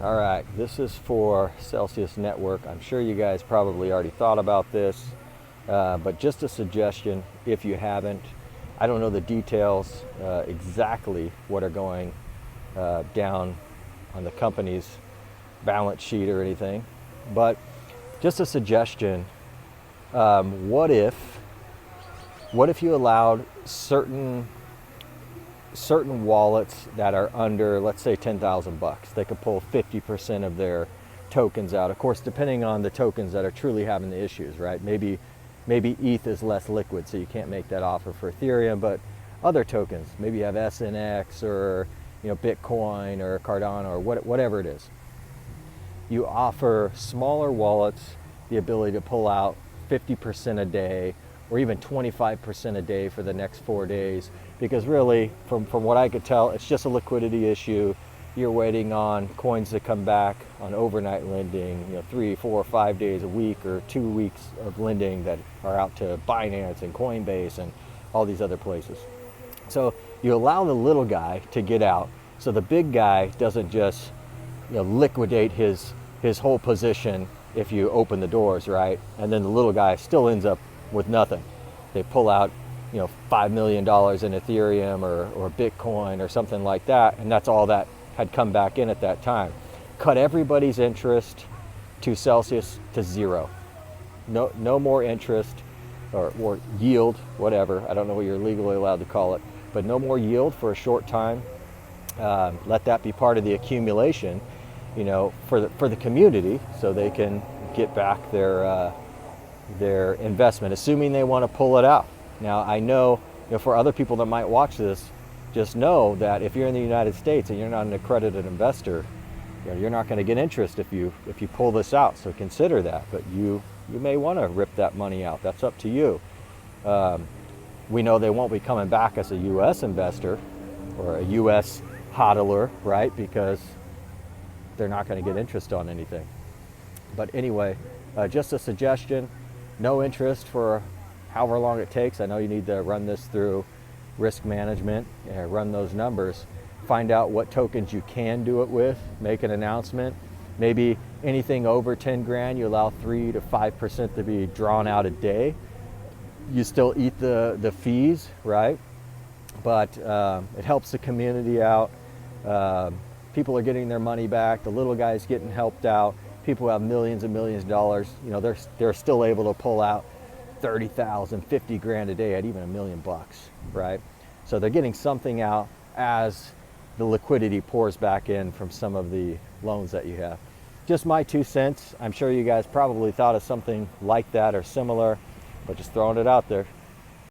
All right, this is for Celsius Network. I'm sure you guys probably already thought about this, but just a suggestion if you haven't. I don't know the details exactly what are going down on the company's balance sheet or anything, but just a suggestion. What if you allowed certain wallets that are under, let's say, 10,000 bucks? They could pull 50% of their tokens out. Of course, depending on the tokens that are truly having the issues, right? Maybe ETH is less liquid, so you can't make that offer for Ethereum, but other tokens, maybe you have SNX or Bitcoin or Cardano or whatever it is. You offer smaller wallets the ability to pull out 50% a day or even 25% a day for the next 4 days, because really, from what I could tell, it's just a liquidity issue. You're waiting on coins to come back on overnight lending, 3, 4, 5 days a week, or 2 weeks of lending that are out to Binance and Coinbase and all these other places. So you allow the little guy to get out, so the big guy doesn't just liquidate his whole position if you open the doors, right? And then the little guy still ends up with nothing. They pull out $5 million in Ethereum or Bitcoin or something like that, and that's all that had come back in at that time. Cut everybody's interest to Celsius to zero. No more interest or yield, whatever. I don't know what you're legally allowed to call it, but no more yield for a short time. Let that be part of the accumulation, for the community, so they can get back their investment, assuming they want to pull it out. Now, I know, for other people that might watch this, just know that if you're in the United States and you're not an accredited investor, you're not going to get interest if you pull this out. So consider that. But you may want to rip that money out. That's up to you. We know they won't be coming back as a U.S. investor or a U.S. hodler, right? Because they're not going to get interest on anything. But anyway, just a suggestion. No interest for however long it takes. I know you need to run this through risk management and run those numbers. Find out what tokens you can do it with. Make an announcement. Maybe anything over 10 grand, you allow 3 to 5% to be drawn out a day. You still eat the fees, right? But it helps the community out. People are getting their money back. The little guy's getting helped out. People who have millions and millions of dollars, they're still able to pull out 30,000, 50 grand a day at even $1 million, right? So they're getting something out as the liquidity pours back in from some of the loans that you have. Just my 2 cents. I'm sure you guys probably thought of something like that or similar, but just throwing it out there.